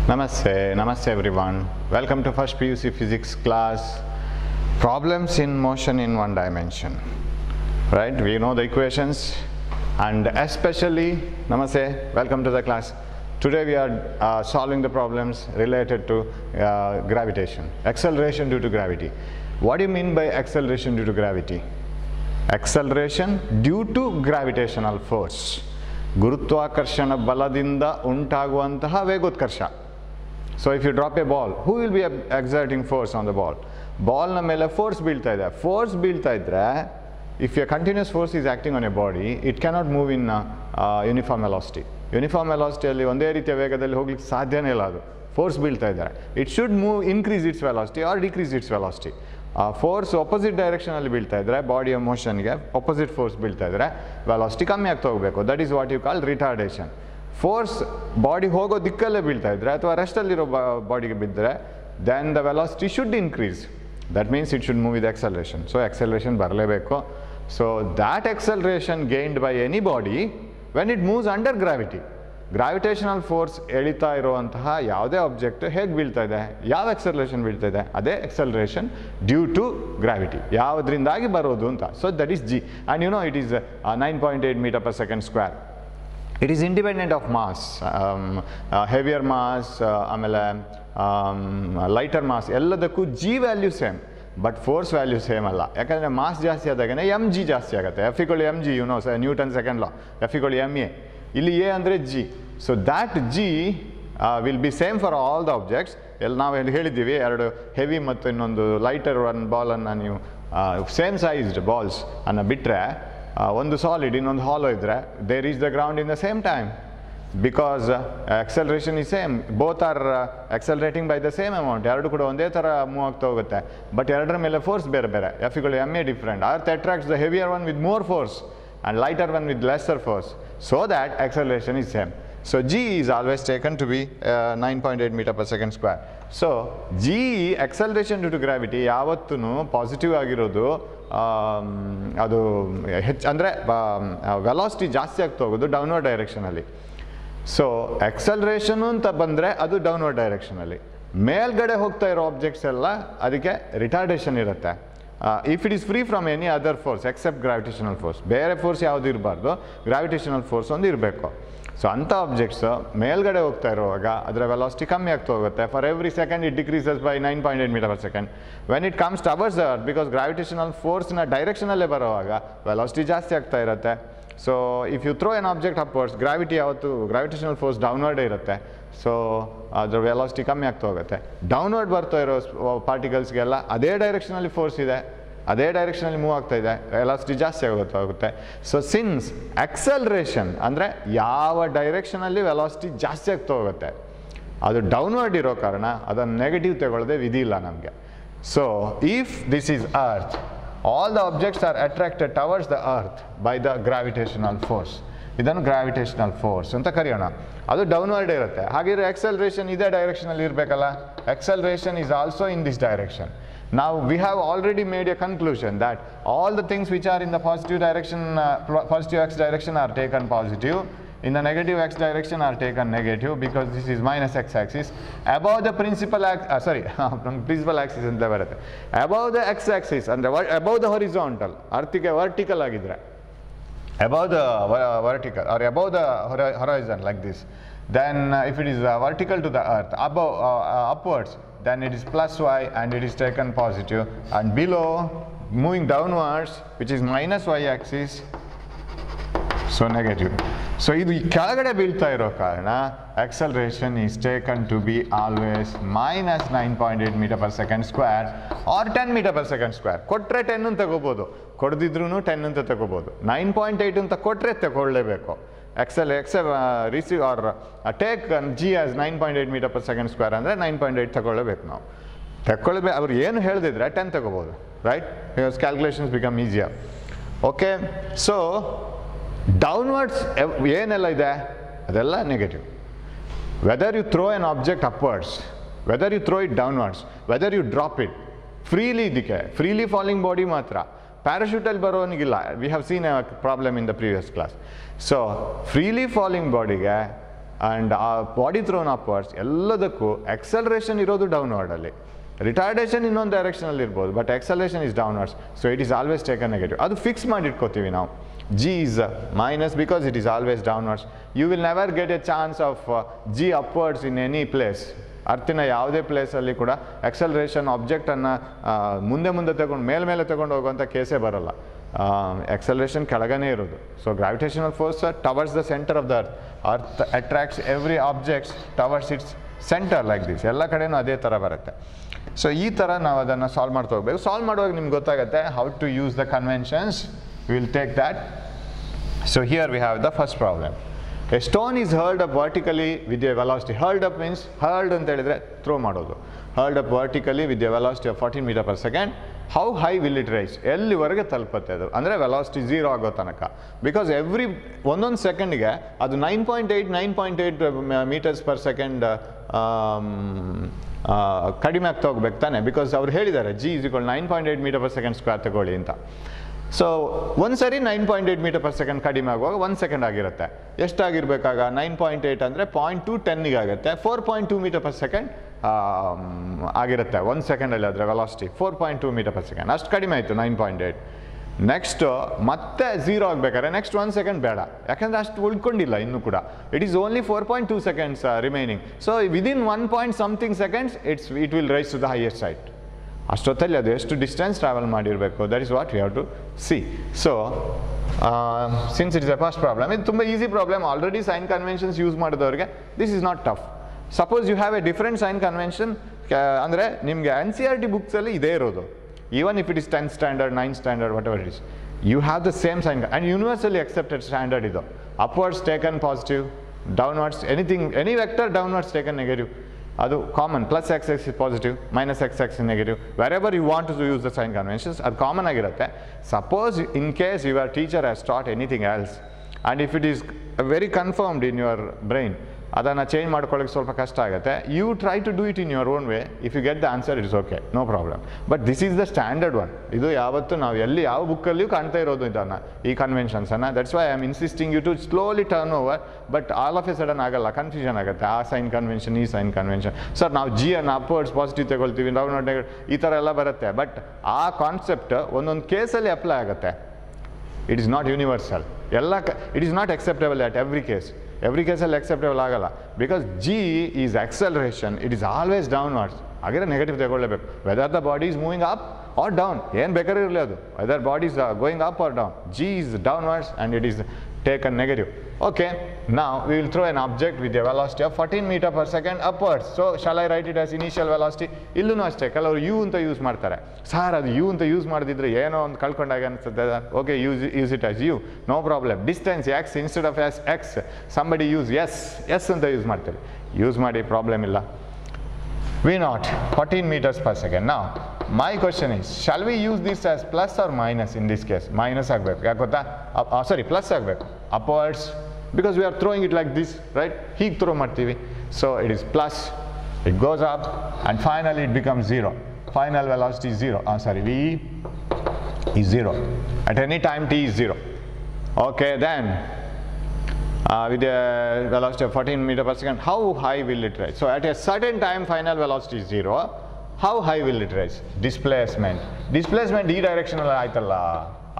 Namaste everyone. Welcome to first PUC physics class. Problems in motion in one dimension. Right? We know the equations and especially, Namaste, welcome to the class. Today we are solving the problems related to gravitation, acceleration due to gravity. What do you mean by acceleration due to gravity? Acceleration due to gravitational force. ಗುರುತ್ವಾಕರ್ಷಣ ಬಲದಿಂದ ಉಂಟಾಗುವಂತಹ ವೇಗೋತ್ಕರ್ಷ. So if you drop a ball, who will be exerting force on the ball? ಬಾಲ್ನ ಮೇಲೆ force ಬೀಳ್ತಾ ಇದೆ. Force ಬೀಳ್ತಾ ಇದ್ರೆ, if a continuous force is acting on a body, it cannot move in uniform velocity. Uniform ವೆಲಾಸಿಟಿಯಲ್ಲಿ ಒಂದೇ ರೀತಿಯ ವೇಗದಲ್ಲಿ ಹೋಗ್ಲಿಕ್ಕೆ ಸಾಧ್ಯನೇ ಇಲ್ಲ. ಅದು ಫೋರ್ಸ್ ಬೀಳ್ತಾ ಇದ್ದಾರೆ. It should move increase its velocity or decrease its velocity. Force opposite ಡೈರೆಕ್ಷನಲ್ಲಿ ಬೀಳ್ತಾ ಇದ್ದರೆ, ಬಾಡಿಯ ಮೋಷನ್ಗೆ ಅಪೋಸಿಟ್ ಫೋರ್ಸ್ ಬೀಳ್ತಾ ಇದ್ದರೆ ವೆಲಾಸಿಟಿ ಕಮ್ಮಿ ಆಗ್ತಾ ಹೋಗಬೇಕು. That is what you call retardation. Force body ಹೋಗೋ ದಿಕ್ಕಲ್ಲೇ ಬೀಳ್ತಾ ಇದ್ದರೆ ಅಥವಾ ರೆಸ್ಟಲ್ಲಿರೋ ಬಾಡಿಗೆ ಬಿದ್ದರೆ, then the velocity should increase. That means it should move with acceleration. So acceleration ಬರಲೇಬೇಕು. So that acceleration gained by any body when it moves under gravity. Gravitational force ಎಳಿತಾ ಇರುವಂತಹ ಯಾವುದೇ ಆಬ್ಜೆಕ್ಟ್ ಹೇಗೆ ಬೀಳ್ತಾ ಇದೆ, ಯಾವ ಎಕ್ಸಲರೇಷನ್ ಬೀಳ್ತಾ ಇದೆ, ಅದೇ ಎಕ್ಸಲರೇಷನ್ ಡ್ಯೂ ಟು ಗ್ರಾವಿಟಿ. ಯಾವುದರಿಂದಾಗಿ ಬರೋದು ಅಂತ. So that is G. And you know it is 9.8 meter per second square. It is independent of mass. Heavier mass ಆಮೇಲೆ ಲೈಟರ್ ಮಾಸ್ ಎಲ್ಲದಕ್ಕೂ G value same, but force value same ಅಲ್ಲ. ಯಾಕಂದರೆ mass ಜಾಸ್ತಿ ಆದಾಗನೇ M G ಜಾಸ್ತಿ ಆಗುತ್ತೆ. F equal M G, you know Newton second law. F equal M A, ಇಲ್ಲಿ A ಅಂದರೆ G. So that G will be same for all the objects. ನಾವು ಹೇಳಿದ್ದೀವಿ, ಎರಡು ಹೆವಿ ಮತ್ತು ಇನ್ನೊಂದು ಲೈಟರ್ ಒನ್ ಬಾಲನ್ನು ನೀವು ಸೇಮ್ ಸೈಜ್ಡ್ ಬಾಲ್ಸ್ ಅನ್ನು ಬಿಟ್ಟರೆ, ಒಂದು ಸಾಲಿಡ್ ಇನ್ನೊಂದು ಹಾಲೋ ಇದ್ದರೆ, they reach the ground in the same time because acceleration is same. Both are accelerating by the same amount. ಎರಡು ಕೂಡ ಒಂದೇ ಥರ ಮೂವ್ ಆಗ್ತಾ ಹೋಗುತ್ತೆ. ಬಟ್ ಎರಡರ ಮೇಲೆ ಫೋರ್ಸ್ ಬೇರೆ ಬೇರೆ. F equal M A different. Earth attracts the heavier one with more force and lighter one with lesser force, so that acceleration is same. So g is always taken to be 9.8 meter per second square. So g acceleration due to gravity ಯಾವತ್ತೂ positive ಆಗಿರೋದು. ಅದು ಅಂದರೆ velocity ಜಾಸ್ತಿ ಆಗ್ತಾ ಹೋಗೋದು downward ಡೈರೆಕ್ಷನಲ್ಲಿ. So ಎಕ್ಸಲರೇಷನು ಅಂತ ಬಂದರೆ ಅದು ಡೌನ್ವರ್ಡ್ ಡೈರೆಕ್ಷನಲ್ಲಿ. ಮೇಲ್ಗಡೆ ಹೋಗ್ತಾ ಇರೋ ಆಬ್ಜೆಕ್ಟ್ಸ್ ಎಲ್ಲ ಅದಕ್ಕೆ ರಿಟಾರ್ಡೇಷನ್ ಇರುತ್ತೆ. If it is free from any other force except gravitational force. ಬೇರೆ ಫೋರ್ಸ್ ಯಾವುದು ಇರಬಾರ್ದು, ಗ್ರಾವಿಟೇಷನಲ್ ಫೋರ್ಸ್ ಒಂದು ಇರಬೇಕು. ಸೊ ಅಂಥ ಆಬ್ಜೆಕ್ಟ್ಸ್ ಮೇಲ್ಗಡೆ ಹೋಗ್ತಾ ಇರುವಾಗ ಅದರ ವೆಲಾಸಿಟಿ ಕಮ್ಮಿ ಆಗ್ತಾ ಹೋಗುತ್ತೆ. For every second it decreases by 9.8 meter per second. When it comes towards the earth, because gravitational ಫೋರ್ಸ್ನ ಡೈರೆಕ್ಷನಲ್ಲೇ ಬರೋವಾಗ ವೆಲಾಸಿಟಿ ಜಾಸ್ತಿ ಆಗ್ತಾ ಇರುತ್ತೆ. So if you throw an object upwards, gravity ಯಾವತ್ತು ಗ್ರಾವಿಟೇಷನಲ್ ಫೋರ್ಸ್ ಡೌನ್ವರ್ಡೇ ಇರುತ್ತೆ. ಸೊ ಅದರ ವೆಲಾಸಿಟಿ ಕಮ್ಮಿ ಆಗ್ತಾ ಹೋಗುತ್ತೆ. ಡೌನ್ವರ್ಡ್ ಬರ್ತಾ ಇರೋ ಪಾರ್ಟಿಕಲ್ಸ್ಗೆಲ್ಲ ಅದೇ ಡೈರೆಕ್ಷನಲ್ಲಿ ಫೋರ್ಸ್ ಇದೆ, ಅದೇ ಡೈರೆಕ್ಷನಲ್ಲಿ ಮೂವ್ ಆಗ್ತಾ ಇದೆ, ವೆಲಾಸಿಟಿ ಜಾಸ್ತಿ ಹೋಗುತ್ತೆ. ಸೊ ಸಿನ್ಸ್ ಆಕ್ಸಲರೇಷನ್ ಅಂದರೆ ಯಾವ ಡೈರೆಕ್ಷನಲ್ಲಿ ವೆಲಾಸಿಟಿ ಜಾಸ್ತಿ ಆಗ್ತಾ ಹೋಗುತ್ತೆ, ಅದು ಡೌನ್ವರ್ಡ್ ಇರೋ ಕಾರಣ ಅದನ್ನು ನೆಗೆಟಿವ್ ತಗೊಳ್ಳೋದೇ ವಿಧಿ ಇಲ್ಲ ನಮಗೆ. So if this is earth, all the objects are attracted towards the earth by the gravitational force. ಇದನ್ನು ಗ್ರಾವಿಟೇಷನಲ್ ಫೋರ್ಸ್ ಅಂತ ಕರೆಯೋಣ. ಅದು ಡೌನ್ವರ್ಡ್ ಇರುತ್ತೆ. ಹಾಗಿದ್ರೆ ಎಕ್ಸಲರೇಷನ್ ಇದೇ ಡೈರೆಕ್ಷನಲ್ಲಿ ಇರಬೇಕಲ್ಲ. Acceleration is also in this direction. Now we have already made a conclusion that all the things which are in the positive direction, positive x direction are taken positive. In the negative x direction are taken negative because this is minus x axis. Above the principal principal axis ಅಂತ ಬರುತ್ತೆ. Above the x axis ಅಂದರೆ above the horizontal, ಅರ್ಥಿಗೆ vertical ಆಗಿದ್ರೆ, above the vertical or above the horizon like this, then if it is vertical to the earth, above upwards, then it is plus y and it is taken positive, and below moving downwards which is minus y axis, so negative. So ಇದು ಕೆಳಗಡೆ ಬೀಳ್ತಾ ಇರೋ ಕಾರಣ acceleration is taken to be always minus 9.8 meter per second square or 10 meter per second square. ಕೊಟ್ಟರೆ 10 ಅಂತ ತಗೋಬೋದು, ಕೊಡದಿದ್ರೂ 10 ಅಂತ ತಗೋಬೋದು. 9.8 ಅಂತ ಕೊಟ್ಟರೆ ತಗೊಳ್ಳೇಬೇಕು. Receive or take G as 9.8 meter per second square ಅಂದರೆ 9.8 ತಗೊಳ್ಳೇಬೇಕು. ನಾವು ತಗೊಳ್ಬೇಕು. ಅವ್ರು ಏನು ಹೇಳ್ದಿದ್ರೆ 10 ತಗೋಬೋದು, right? Because calculations become easier. Okay, so downwards ಏನೆಲ್ಲ ಇದೆ ಅದೆಲ್ಲ negative. Whether you throw an object upwards, whether you throw it downwards, whether you drop it freely, ಇದಕ್ಕೆ ಫ್ರೀಲಿ ಫಾಲಿಂಗ್ ಬಾಡಿ ಮಾತ್ರ. ಪ್ಯಾರಾಶೂಟಲ್ಲಿ ಬರೋನಿಗಿಲ್ಲ. We have seen a problem in the previous class. So freely falling ಬಾಡಿಗೆ and a body thrown upwards ಎಲ್ಲದಕ್ಕೂ acceleration ಇರೋದು ಡೌನ್ವರ್ಡಲ್ಲಿ, retardation ಇನ್ನೊಂದು ಡೈರೆಕ್ಷನಲ್ಲಿ ಇರ್ಬೋದು, but acceleration is downwards, so it is always taken negative. ಅದು ಫಿಕ್ಸ್ ಮಾಡಿಟ್ಕೋತೀವಿ ನಾವು. G is minus because it is always downwards. You will never get a chance of G upwards in any place. ಅರ್ಥಿನ ಯಾವುದೇ ಪ್ಲೇಸಲ್ಲಿ ಕೂಡ acceleration ಆಬ್ಜೆಕ್ಟನ್ನು ಮುಂದೆ ತಗೊಂಡು ಮೇಲೆ ತಗೊಂಡು ಹೋಗುವಂಥ ಕೇಸೇ ಬರೋಲ್ಲ. ಎಕ್ಸಲರೇಷನ್ ಕೆಳಗನೇ ಇರೋದು. So gravitational force towards the centre of the earth attracts every objects towards it's centre like this. ಎಲ್ಲ ಕಡೆನೂ ಅದೇ ಥರ ಬರುತ್ತೆ. ಸೊ ಈ ಥರ ನಾವು ಅದನ್ನು ಸಾಲ್ವ್ ಮಾಡ್ತಾ ಹೋಗ್ಬೇಕು. ಸಾಲ್ವ್ ಮಾಡುವಾಗ ನಿಮ್ಗೆ ಗೊತ್ತಾಗುತ್ತೆ how to use the conventions. We will take that. So here we have the first problem. A stone is hurled up vertically with a velocity. Hurled up means hurled ಅಂತ ಹೇಳಿದ್ರೆ throw ಮಾಡೋದು. Hurled up vertically with a velocity of 14 meter per second. How high will it rise? ಎಲ್ಲಿವರೆಗೆ ತಲುಪುತ್ತೆ ಅದು? ಅಂದರೆ velocity 0 ಆಗೋ ತನಕ. Because ಒಂದೊಂದು ಸೆಕೆಂಡ್ಗೆ ಅದು 9.8 ಮೀಟರ್ಸ್ ಪರ್ ಸೆಕೆಂಡ್ ಕಡಿಮೆ ಆಗ್ತಾ ಹೋಗ್ಬೇಕು ತಾನೆ. ಬಿಕಾಸ್ ಅವ್ರು ಹೇಳಿದ್ದಾರೆ G is equal 9.8 meter per second square ತಗೊಳ್ಳಿ ಅಂತ. ಸೊ ಒಂದು ಸರಿ 9.8 ಮೀಟರ್ ಪರ್ ಸೆಕೆಂಡ್ ಕಡಿಮೆ ಆಗುವಾಗ 1 ಸೆಕೆಂಡ್ ಆಗಿರುತ್ತೆ. ಎಷ್ಟಾಗಿರ್ಬೇಕಾಗ 9.8 ಅಂದರೆ 0.2 10ಗೆ ಆಗುತ್ತೆ. 4.2 ಮೀಟರ್ ಪರ್ ಸೆಕೆಂಡ್ ಆಗಿರುತ್ತೆ 1 ಸೆಕೆಂಡಲ್ಲಿ. ಅದರ ವೆಲಾಸಿಟಿ 4.2 ಮೀಟರ್ ಪರ್ ಸೆಕೆಂಡ್. ಅಷ್ಟು ಕಡಿಮೆ ಆಯಿತು 9.8. ನೆಕ್ಸ್ಟು ಮತ್ತೆ 0 ಆಗಬೇಕಾದ್ರೆ ನೆಕ್ಸ್ಟ್ 1 ಸೆಕೆಂಡ್ ಬೇಡ, ಯಾಕೆಂದರೆ ಅಷ್ಟು ಉಳ್ಕೊಂಡಿಲ್ಲ ಇನ್ನೂ ಕೂಡ. It is only 4.2 seconds remaining. So within 1 seconds it will rise to the highest sight. ಅಷ್ಟೊತ್ತಲ್ಲಿ ಅದು ಎಷ್ಟು ಡಿಸ್ಟೆನ್ಸ್ ಟ್ರಾವೆಲ್ ಮಾಡಿರಬೇಕು, that is what we have to see. So since it is a first problem, ಇದು ತುಂಬ easy problem. Already sign conventions use ಮಾಡಿದವ್ರಿಗೆ this is not tough. Suppose you have a different sign convention, ಅಂದರೆ ನಿಮಗೆ NCERT ಬುಕ್ಸಲ್ಲಿ ಇದೇ ಇರೋದು. Even if it is 10th standard 9th standard whatever it is, you have the same sign. And universally accepted standard ಇದು. Upwards taken positive, downwards any vector downwards taken negative. ಅದು common. Plus x is positive, minus x is negative. Wherever you want to use the sign conventions ಅದು common ಆಗಿರುತ್ತೆ. Suppose in case your teacher has taught anything else and if it is very confirmed in your brain, ಅದನ್ನು change ಮಾಡ್ಕೊಳ್ಳೋಕ್ಕೆ ಸ್ವಲ್ಪ ಕಷ್ಟ ಆಗುತ್ತೆ. You try to do it in your own way. If you get the answer it's okay, no problem. But this is the standard one. ಇದು ಯಾವತ್ತು ನಾವು ಎಲ್ಲಿ ಯಾವ ಬುಕ್ಕಲ್ಲಿಯೂ ಕಾಣ್ತಾ ಇರೋದು ಇದನ್ನು, ಈ ಕನ್ವೆನ್ಷನ್ಸನ್ನು. That's why I am insisting you to slowly turn over. But all of a sudden ಆಗಲ್ಲ, ಕನ್ಫ್ಯೂಷನ್ ಆಗುತ್ತೆ. ಆ ಸೈನ್ ಕನ್ವೆನ್ಷನ್, ಈ ಸೈನ್ ಕನ್ವೆನ್ಷನ್. ಸರ್ ನಾವು G ಅನ್ನು ಅಪ್ವರ್ಡ್ಸ್ ಪಾಸಿಟಿವ್ ತಗೊಳ್ತೀವಿ, ನಾವು ಈ ಥರ ಎಲ್ಲ ಬರುತ್ತೆ. ಬಟ್ ಆ ಕಾನ್ಸೆಪ್ಟ್ ಒಂದೊಂದು ಕೇಸಲ್ಲಿ ಅಪ್ಲೈ ಆಗುತ್ತೆ. It is not universal. It is not acceptable at every case. Every ಕೇಸಲ್ಲಿ ಅಕ್ಸೆಪ್ಟೇಬಲ್ ಆಗಲ್ಲ. Because G is acceleration, it is always downwards. ಹಾಗೆ ನೆಗೆಟಿವ್ ತಗೊಳ್ಳೇಬೇಕು. Whether the body is moving up or down, ಏನು ಬೇಕಾದ್ರೂ ಇರಲಿ ಅದು. Whether body is going up or down, G is downwards and it is taken negative. Okay, now we will throw an object with a velocity of 14 meter per second upwards. So shall I write it as initial velocity? ಇಲ್ಲೂ ಅಷ್ಟೇ, ಕೆಲವರು U ಅಂತ use ಮಾಡ್ತಾರೆ. Sir ಅದು U ಅಂತ use ಮಾಡಿದ್ರೆ ಏನೋ ಒಂದು ಕಳ್ಕೊಂಡಾಗ ಅನಿಸುತ್ತೆ. Okay, use it as U, no problem. Distance X instead of X, somebody use S ಅಂತ ಯೂಸ್ ಮಾಡ್ತಾರೆ. ಯೂಸ್ ಮಾಡಿ, ಪ್ರಾಬ್ಲಮ್ ಇಲ್ಲ. V0 14 meters per second. Now my question is, shall we use this as plus or minus? In this case minus ಆಗಬೇಕು. ಯಾಕೆ ಗೊತ್ತಾ? ಸಾರಿ, plus ಆಗಬೇಕು. upwards, because we are throwing it like this, right? ಹೀಗೆ throw ಮಾಡ್ತೀವಿ. So it is plus, it goes up and finally it becomes 0. Final velocity is 0. V is 0 at any time t is 0. Okay, then with a velocity of 14 meter per second, how high will it rise? So at a certain time final velocity is 0. How high will it rise? Displacement ಈ ಡೈರೆಕ್ಷನಲ್ಲಿ ಆಯ್ತಲ್ಲ,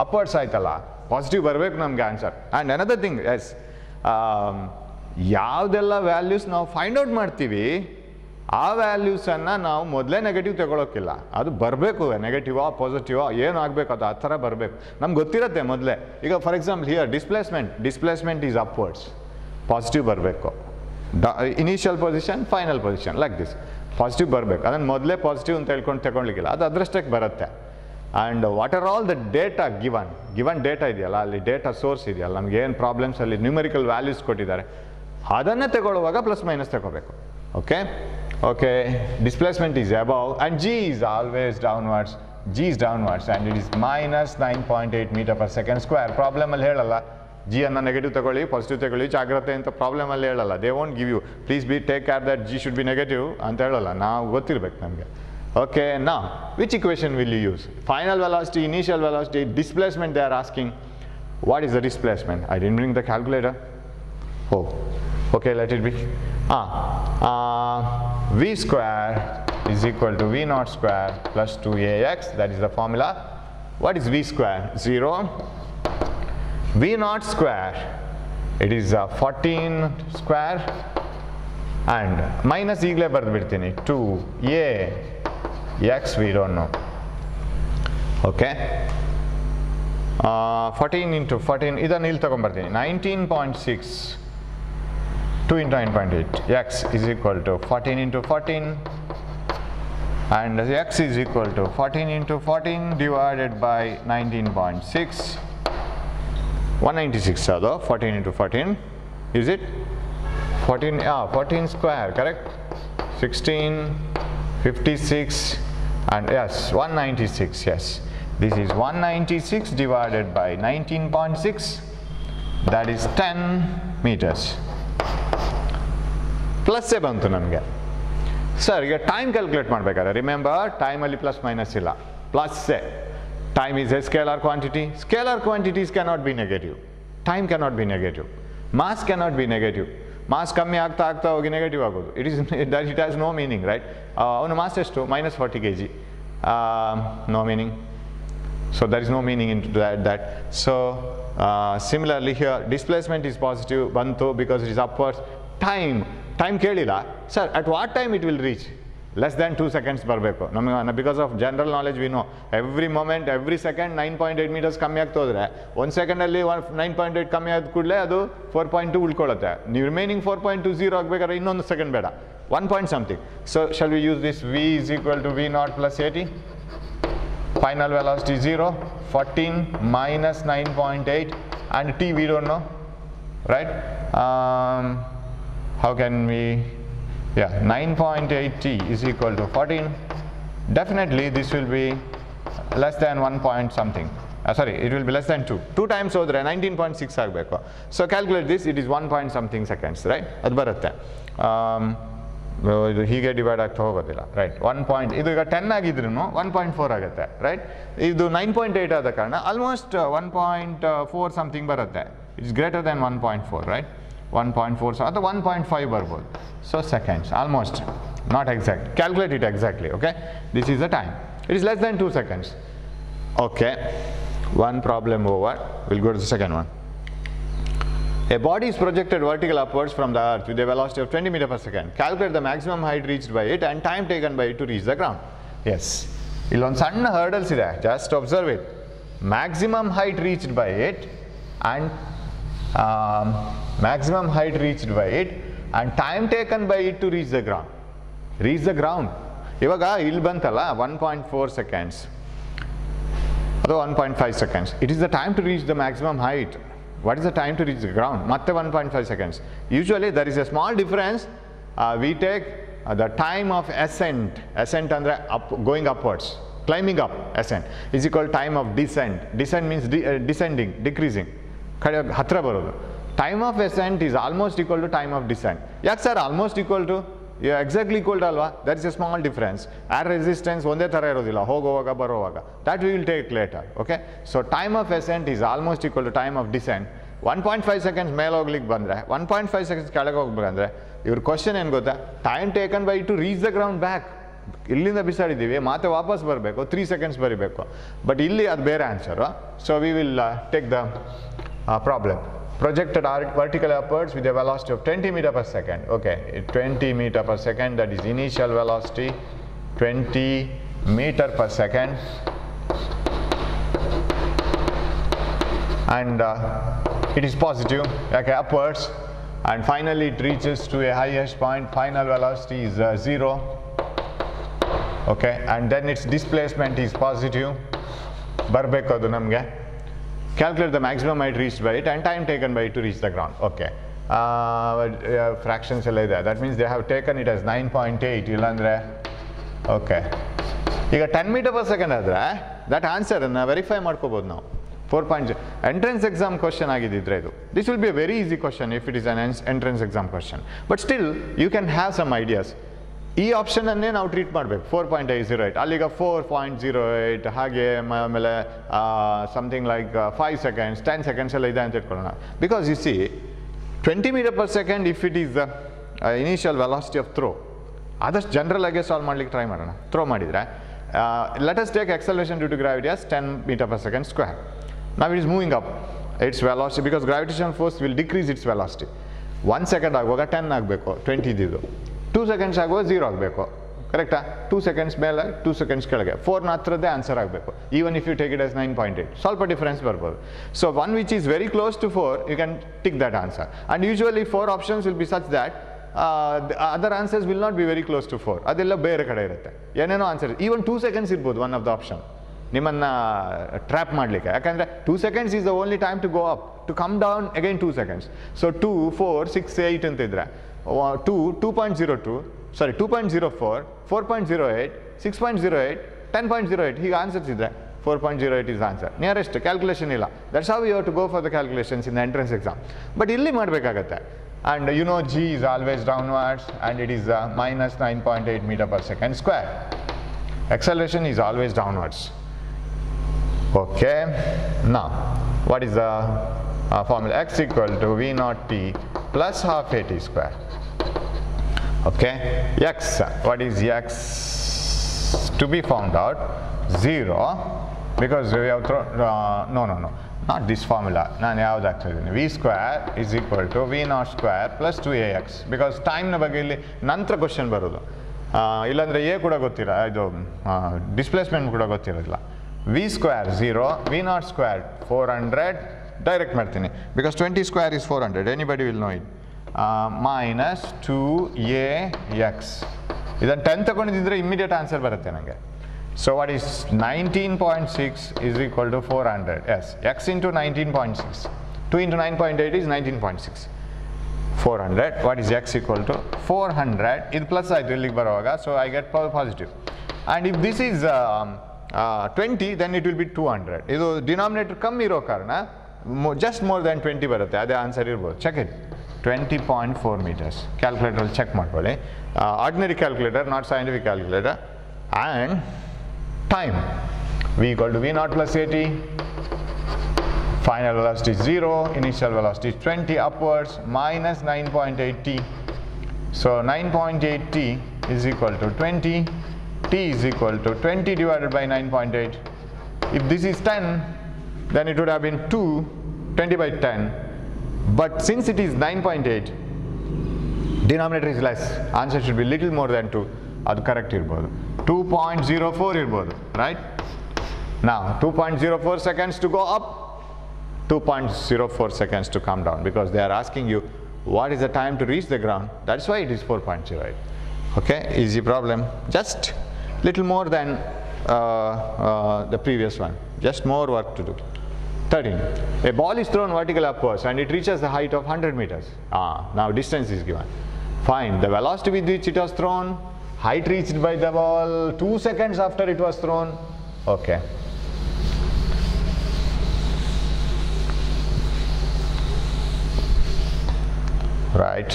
upwards ಆಯ್ತಲ್ಲ, positive ಬರಬೇಕು ನಮಗೆ answer. And another thing, S, ಯಾವುದೆಲ್ಲ values ನಾವು find out ಮಾಡ್ತೀವಿ ಆ ವ್ಯಾಲ್ಯೂಸನ್ನು ನಾವು ಮೊದಲೇ ನೆಗೆಟಿವ್ ತಗೊಳ್ಳೋಕ್ಕಿಲ್ಲ. ಅದು ಬರಬೇಕು, ನೆಗೆಟಿವಾ ಪಾಸಿಟಿವಾ ಏನು ಆಗಬೇಕು ಅದು ಆ ಥರ ಬರಬೇಕು. ನಮ್ಗೆ ಗೊತ್ತಿರುತ್ತೆ ಮೊದಲೇ. ಈಗ for example here displacement is upwards, positive ಬರಬೇಕು. Initial position, final position, like this. Positive ಬರಬೇಕು. ಅದನ್ನು ಮೊದಲೇ ಪಾಸಿಟಿವ್ ಅಂತ ಹೇಳ್ಕೊಂಡು ತಗೊಳ್ಲಿಕ್ಕಿಲ್ಲ, ಅದು ಅದರಷ್ಟಕ್ಕೆ ಬರುತ್ತೆ. And what are all the data given data ಇದೆಯಲ್ಲ, ಅಲ್ಲಿ ಡೇಟಾ ಸೋರ್ಸ್ ಇದೆಯಲ್ಲ, ನಮ್ಗೆ ಏನು ಪ್ರಾಬ್ಲಮ್ಸ್ ಅಲ್ಲಿ ನ್ಯೂಮರಿಕಲ್ ವ್ಯಾಲ್ಯೂಸ್ ಕೊಟ್ಟಿದ್ದಾರೆ ಅದನ್ನೇ ತಗೊಳ್ಳುವಾಗ ಪ್ಲಸ್ ಮೈನಸ್ ತಗೋಬೇಕು. Okay, displacement is above and G is always downwards. G is downwards and it is minus 9.8 meter per second square. ಪ್ರಾಬ್ಲಮಲ್ಲಿ ಹೇಳಲ್ಲ G ಅನ್ನು ನೆಗೆಟಿವ್ ತಗೊಳ್ಳಿ, ಪಾಸಿಟಿವ್ ತಗೊಳ್ಳಿ, ಜಾಗ್ರತೆ ಅಂತ ಪ್ರಾಬ್ಲಮಲ್ಲಿ ಹೇಳಲ್ಲ. They won't give you please take care that G should be negative ಅಂತ ಹೇಳಲ್ಲ. ನಾವು ಗೊತ್ತಿರ್ಬೇಕು ನಮಗೆ. Okay, now which equation will you use? Final velocity, initial velocity, displacement they are asking. What is the displacement? I didn't bring the calculator. Oh, Okay, let it be. V square is equal to V naught square plus 2AX. That is the formula. What is V square? 0. V naught square, it is 14 square and minus ಈಗಲೇ ಬರೆದುಬಿಡ್ತೀನಿ 2AX we don't know. Okay. 14 into 14, ಇದನ್ನು ಇಲ್ಲಿ ತಗೊಂಡ್ಬರ್ತೀನಿ 19.6 2 into 9.8 x is equal to 14 into 14 and x is equal to 14 into 14 divided by 19.6 196 ado 14 into 14 is it 14 14 square correct 16 56 and yes 196 yes. This is 196 divided by 19.6, that is 10 meters. Plus a bantu namge. Sir, ಈಗ time calculate ಮಾಡಬೇಕಾದ್ರೆ remember time ಅಲ್ಲಿ plus minus ಇಲ್ಲ. Plus a. Time is a scalar quantity. Scalar quantities cannot be negative. Time cannot be negative. Mass cannot be negative. Mass ಕಮ್ಮಿ ಆಗ್ತಾ ಆಗ್ತಾ ಹೋಗಿ negative ಆಗೋದು. It has no meaning, right? ಅವನ mass ಎಷ್ಟು minus 40 kg. No meaning. So there is no meaning into that. So similarly here displacement is positive bantu because it is upwards. Time kelila sir, at what time it will reach? Less than 2 seconds ಬರಬೇಕು ನಮಗೆ. Because of general knowledge we know every moment every second 9.8 meters ಕಮ್ಮಿ ಆಗ್ತಾ ಹೋದ್ರೆ 1 second ಅಲ್ಲಿ 9.8 ಕಮ್ಮಿ ಆದ ಕೂಡಲೇ ಅದು 4.2 ಉಳ್ಕೊಳ್ಳುತ್ತೆ. ನೀವು ರಿಮೈನಿಂಗ್ 4.20 ಆಗಬೇಕಾದ್ರೆ ಇನ್ನೊಂದು ಸೆಕೆಂಡ್ ಬೇಡ 1 point something. So shall we use this V is equal to V naught plus 80? Final velocity 0, 14 minus 9.8 and t we don't know, right? How can we, 9.8 t is equal to 14. Definitely this will be less than 1 point something. Sorry, it will be less than 2. 2 times over 19.6 ಆಗಬೇಕು. So calculate this, it is 1 point something seconds, right? ಅದು ಬರುತ್ತೆ. ಇದು ಹೀಗೆ divide ಆಗ್ತಾ ಹೋಗೋದಿಲ್ಲ, right. 1 point ಇದು ಈಗ 10 ಆಗಿದ್ರೂ 1.4 ಆಗುತ್ತೆ, ರೈಟ್. ಇದು 9.8 ಆದ ಕಾರಣ ಆಲ್ಮೋಸ್ಟ್ 1.4 ಸಮಥಿಂಗ್ ಬರುತ್ತೆ. It's greater than 1.4, right. 1.4 ಅಥವಾ 1.5 ಬರ್ಬೋದು. So seconds almost, not exact. Calculate it exactly, okay. This is the time. It is less than 2 seconds. Okay, one problem over. We'll go to the second one. A body is projected vertical upwards from the earth with a velocity of 20 meters per second. Calculate the maximum height reached by it and time taken by it to reach the ground. Yes. Illon sanna hurdles ide. Just observe it. Maximum height reached by it and time taken by it to reach the ground. Reach the ground. Ivaga ಇಲ್ಲಿ ಬಂತಲ್ಲ 1.4 seconds. ಅದು 1.5 seconds. It is the time to reach the maximum height. What is the time to reach the ground? Matte 1.5 seconds. Usually there is a small difference. We take the time of ascent. Ascent andre going upwards, climbing up. Ascent is equal to time of descent. Descent means descending, decreasing. Hatra barodu. Time of ascent is almost equal to time of descent. Yak sir, almost equal to? Exactly equal to alva. There is a small difference. Air resistance ಒಂದೇ ತರ ಇರೋದಿಲ್ಲ ಹೋಗುವಾಗ ಬರುವಾಗ. That we will take later, okay. So time of ascent is almost equal to time of descent. 1.5 seconds ಮೇಲೆ ಹೋಗ್ಲಿಕ್ಕೆ ಬಂದ್ರೆ 1.5 seconds ಕೆಳಗೆ ಹೋಗ್ಬೇಕಂದ್ರೆ ಇವ್ರ ಕ್ವಶನ್ ಏನು ಗೊತ್ತಾ, time taken by two reach the ground back. ಇಲ್ಲಿಂದ ಬಿಸಾಡಿದ್ದೀವಿ ಮತ್ತೆ ವಾಪಸ್ ಬರಬೇಕು 3 seconds ಬರೀಬೇಕು. ಬಟ್ ಇಲ್ಲಿ ಅದು ಬೇರೆ answer. So we will take the problem. Projected vertical upwards with a velocity of 20 meters per second. Okay, 20 meters per second, that is initial velocity, 20 meters per second. And it is positive, okay, upwards. And finally it reaches to a highest point. Final velocity is 0. Okay, and then its displacement is positive. Barbeku adu namge. Calculate the maximum height reached by it and time taken by it to reach the ground. Okay. Fractions ಎಲ್ಲ ಇದೆ. That means they have taken it as 9.8. ಇಲ್ಲಾಂದ್ರೆ okay, ಈಗ 10 meters per second ಆದರೆ that answer ಅನ್ನು verify ಮಾಡ್ಕೋಬೋದು ನಾವು. 4.0 entrance exam question ಆಗಿದ್ದಿದ್ರೆ ಇದು. This will be a very easy question if it is an entrance exam question. But still you can have some ideas. ಈ option ಅನ್ನೇ ನಾವು treat ಮಾಡಬೇಕು. 4.808 ಅಲ್ಲಿಗ 4.08 ಹಾಗೆ ಆಮೇಲೆ ಸಮಥಿಂಗ್ ಲೈಕ್ 5 seconds 10 seconds ಎಲ್ಲ ಇದೆ ಅಂತ ಇಟ್ಕೊಳ್ಳೋಣ. Because U C 20 meter per second if it is the initial velocity of throw. Others general I guess solve ಮಾಡ್ಲಿಕ್ಕೆ try ಮಾಡೋಣ. Throw ಮಾಡಿದ್ರೆ let us take acceleration due to gravity as 10 meter per second square. Now it is moving up its velocity because gravitational force will decrease its velocity. 1 second ಆಗುವಾಗ 10 ಆಗಬೇಕು 20 ಇದ್ದಿದ್ದು, 2 seconds ಆಗುವಾಗ 0 ಆಗಬೇಕು, ಕರೆಕ್ಟಾ? 2 seconds ಮೇಲೆ 2 seconds ಕೆಳಗೆ 4 ಹತ್ರದ್ದೇ ಆನ್ಸರ್ ಆಗಬೇಕು. Even if you take it as 9.8 ಸ್ವಲ್ಪ ಡಿಫರೆನ್ಸ್ ಬರ್ಬೋದು. So one which is very close to 4 you can tick that answer, and usually 4 options will be such that other answers will not be very close to 4. ಅದೆಲ್ಲ ಬೇರೆ ಕಡೆ ಇರುತ್ತೆ, ಏನೇನೋ answer. Even 2 seconds ಇರ್ಬೋದು one of the option ನಿಮ್ಮನ್ನು trap ಮಾಡಲಿಕ್ಕೆ, ಯಾಕಂದರೆ 2 seconds is the only time to go up, to come down again 2 seconds. So 2, 4, 6, 8 ಅಂತಿದ್ರೆ 2.02 ಸಾರಿ 2.04, 4.08, 6.08, 10.08 ಹೀಗೆ ಆನ್ಸರ್ಸ್ ಇದ್ದರೆ 4.08 is answer. ನಿಯರೆಸ್ಟ್ ಕ್ಯಾಲ್ಕುಲೇಷನ್ ಇಲ್ಲ. That's how you have to go for the calculations in the entrance exam. But ಇಲ್ಲಿ ಮಾಡಬೇಕಾಗತ್ತೆ. And you know G is always downwards and it is minus 9.8 meter per second square. Acceleration is always downwards. Okay. Now, what is the formula? X equal to V naught T plus half AT square. Okay. X, what is X? To be found out, 0, because we have thrown, no, not this formula. V square is equal to V naught square plus 2AX, because time ನ ಬಗ್ಗೆ ಇಲ್ಲಿ ನಂತರ question ಬರೋದು, ಇಲ್ಲಾಂದರೆ A ಕೂಡ ಗೊತ್ತಿರ, ಇದು displacement ಕೂಡ ಗೊತ್ತಿರೋದಿಲ್ಲ. V square 0, V naught square 400, direct ಮಾಡ್ತೀನಿ because 20 square is 400, anybody will know it. Minus 2AX. ಇದನ್ನು 10 ತಗೊಂಡಿದ್ದರೆ ಇಮ್ಮಿಡಿಯೇಟ್ ಆನ್ಸರ್ ಬರುತ್ತೆ ನನಗೆ. So what is 19.6 is equal to 400. Yes, x into 19.6. 2 into 9.8 is 19.6. 400. What is x equal to? 400. This plus I will baraga, so I get positive. And if this is 20, then it will be 200. This denominator kammi iro karana just more than 20 barutte. Ade answer irbodu. Check it. 20.4 meters. Calculator check ಮಾಡ್ಕೊಳ್ಳಿ. Ordinary calculator, not scientific calculator. And time, V equal to V naught plus AT, final velocity is 0, initial velocity is 20 upwards, minus 9.8 T. So 9.8 T is equal to 20, T is equal to 20 divided by 9.8. If this is 10, then it would have been 20 by 10, but since it is 9.8, denominator is less, answer should be little more than 2. ಅದು correct ಇರ್ಬೋದು. 2.04 ಇರ್ಬೋದು, right? Now 2.04 seconds to go up, 2.04 seconds to come down, because they are asking you what is the time to reach the ground. That's why it is 4.08. Okay, easy problem, just little more than the previous one, just more work to do. 13. A ball is thrown vertically upwards and it reaches the height of 100 meters. Now distance is given. Find the velocity with which it was thrown, height reached by the ball 2 seconds after it was thrown. Okay. Right.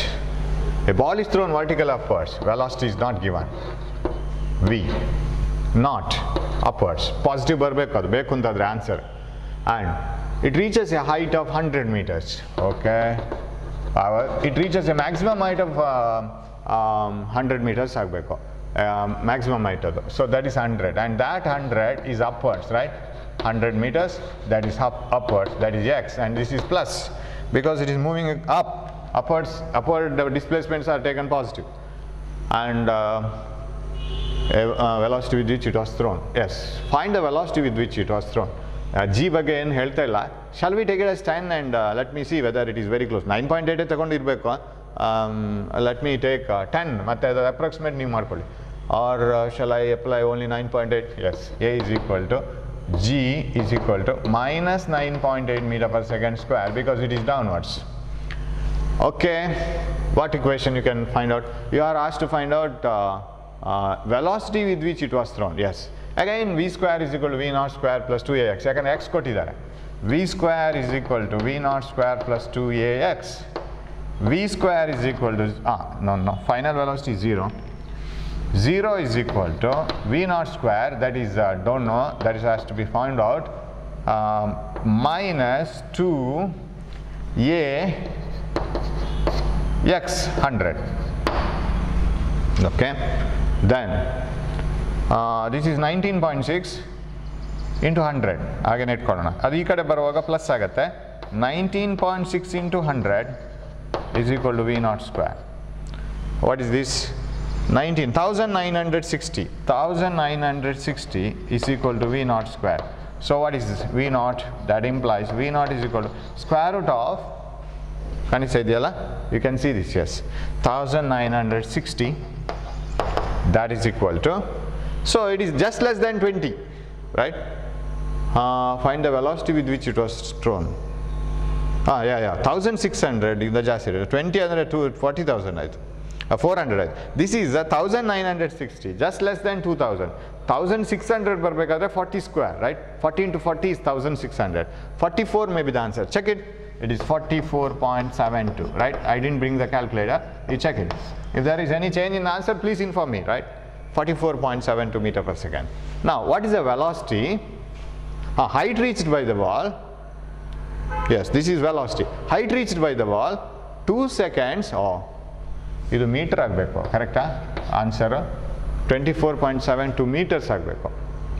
A ball is thrown vertical upwards. Velocity is not given. V. Not upwards. Positive ಬರಬೇಕು, ಅದು ಬೇಕು ಅಂತಂದ್ರೆ answer. And it reaches a height of 100 meters. Okay. It reaches a maximum height of 100 meters ಆಗಬೇಕು, maximum height ಅದು. So that is 100, and that 100 is upwards, right? 100 meters, that is upwards, that is x, and this is plus because it is moving up, upwards. Upward displacements are taken positive, and velocity with which it was thrown. Yes, find the velocity with which it was thrown. G ಬಗ್ಗೆ ಏನು ಹೇಳ್ತಾ ಇಲ್ಲ. Shall we take it as 10 and let me see whether it is very close. 9.8 ತಗೊಂಡಿರಬೇಕು. Let me take 10 ಮತ್ತೆ ಅದು approximate ನೀವು ಮಾಡ್ಕೊಳ್ಳಿ. Or shall I apply only 9.8? Yes, A is equal to G is equal to minus 9.8 meter per second square, because it is downwards. Okay, what equation you can find out? You are asked to find out velocity with which it was thrown. Yes, again V square is equal to V naught square plus 2AX. ಯಾಕಂದ್ರೆ x ಕೊಟ್ಟಿದ್ದಾರೆ. V square is equal to V naught square plus 2AX. V square is equal to final velocity is 0. 0 is equal to V naught square, that is don't know, that is has to be found out, minus 2A x 100. Okay, then this is 19.6 into 100 ಹಾಗೆ ಇಟ್ಕೊಳ್ಳೋಣ. ಅದು ಈ ಕಡೆ ಬರುವಾಗ plus ಆಗುತ್ತೆ. 19.6 into 100 is equal to V naught square. What is this? 19,960. 1960 is equal to V naught square. So what is this? V naught, that implies V naught is equal to square root of, you can see this, yes, 1960, that is equal to, so it is just less than 20, right? Find the velocity with which it was thrown. 1600 in the ಜಾಸ್ತಿ 20 ಅಂದರೆ 40,000 ಆಯಿತು, 400 ಆಯಿತು. This is 1960, just less than 2000. 1600 ಬರಬೇಕಾದ್ರೆ 40 square, right? 40 into 40 is 1600. 44 may be the answer. Check it. It is 44.72, right? I didn't bring the calculator. You check it. If there is any change in the answer, please inform me, right? 44.72 meter per second. Now, what is the velocity? Height reached by the ball. Yes, this is velocity. Height reached by the ball, 2 seconds. ಇದು metre ಆಗಬೇಕು, ಕರೆಕ್ಟಾ? Answer 24.72 meters ಆಗಬೇಕು.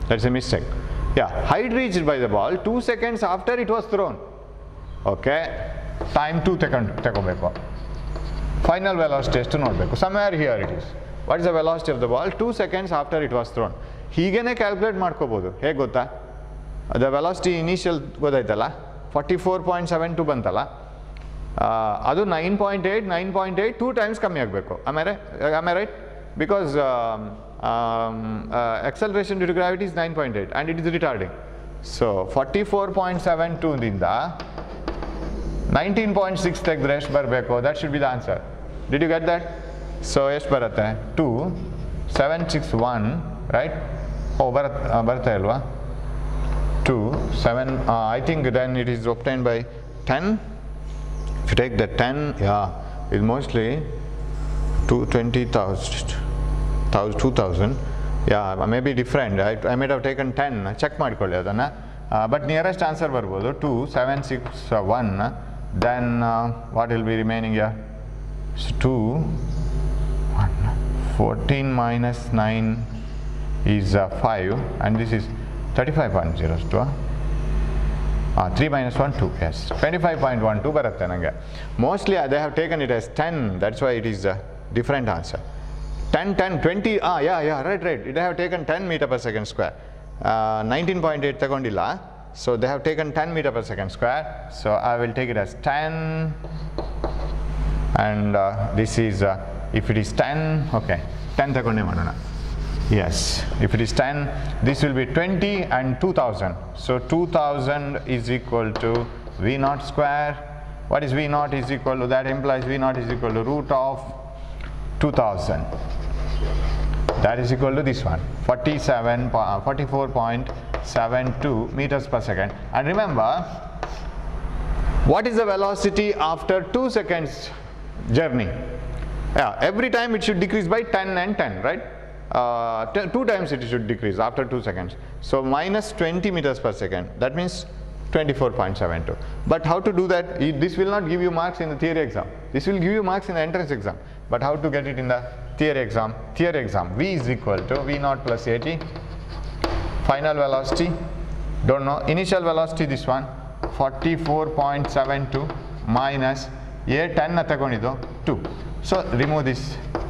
That's a mistake. Yeah, height reached by the ball 2 seconds after it was thrown. Okay, time 2 ತಗೋಬೇಕು. Final velocity ಎಷ್ಟು ನೋಡಬೇಕು? Somewhere here it is. What is the velocity of the ball 2 seconds after it was thrown? ಹೀಗೇನೆ calculate ಮಾಡ್ಕೋಬೋದು. ಹೇಗೆ ಗೊತ್ತಾ? The velocity initial ಗೊತ್ತಾಯ್ತಲ್ಲ, 44.72 ಬಂತಲ್ಲ, ಅದು 9.8 2 times ಕಮ್ಮಿ ಆಗಬೇಕು. Am I right? Because acceleration due to gravity is 9.8 and it is retarding. So 44.72 ದಿಂದ 19.6 ತೆಗೆದ್ರೆ ಎಷ್ಟು ಬರಬೇಕು? That should be the answer. Did you get that? So ಎಷ್ಟು ಬರುತ್ತೆ? 2761, right? ಬರುತ್ತೆ ಅಲ್ವಾ? 2 7 I think then it is obtained by 10. If you take the 10, yeah, it's mostly 20,000. Yeah, maybe different. I might have taken 10. Check ಮಾಡ್ಕೊಳ್ಳಿ ಅದನ್ನ. But nearest answer ಬರ್ಬೋದು 2761. Then what will be remaining here? So 14 minus 9 is 5, and this is 35.02. 3 minus 1 2, yes, 25.12 ಬರುತ್ತೆ ನನಗೆ. Mostly they have taken it as 10, that's why it is a different answer. 10 20, yeah, right, they have taken 10 meter per second square. 19.8 ತಗೊಂಡಿಲ್ಲ, so they have taken 10 meter per second square, so I will take it as 10, and this is if it is 10, okay, 10 ತಗೊಂಡೆ ಮಾಡೋಣ. Yes, if it is 10, this will be 20 and 2000. So 2000 is equal to V naught square. What is V naught is equal to? That implies V naught is equal to root of 2000. That is equal to this one, 44.72 meters per second. And remember, what is the velocity after 2 seconds journey? Yeah, every time it should decrease by 10 and 10, right? 2 times it should decrease after 2 seconds. So minus 20 meters per second. That means 24.72. But how to do that? This will not give you marks in the theory exam. This will give you marks in the entrance exam. But how to get it in the theory exam? Theory exam. V is equal to V naught plus 80. Final velocity, don't know. Initial velocity, this one, 44.72 minus A 10 na ತಗೊಂಡಿದ್ದು 2. So remove this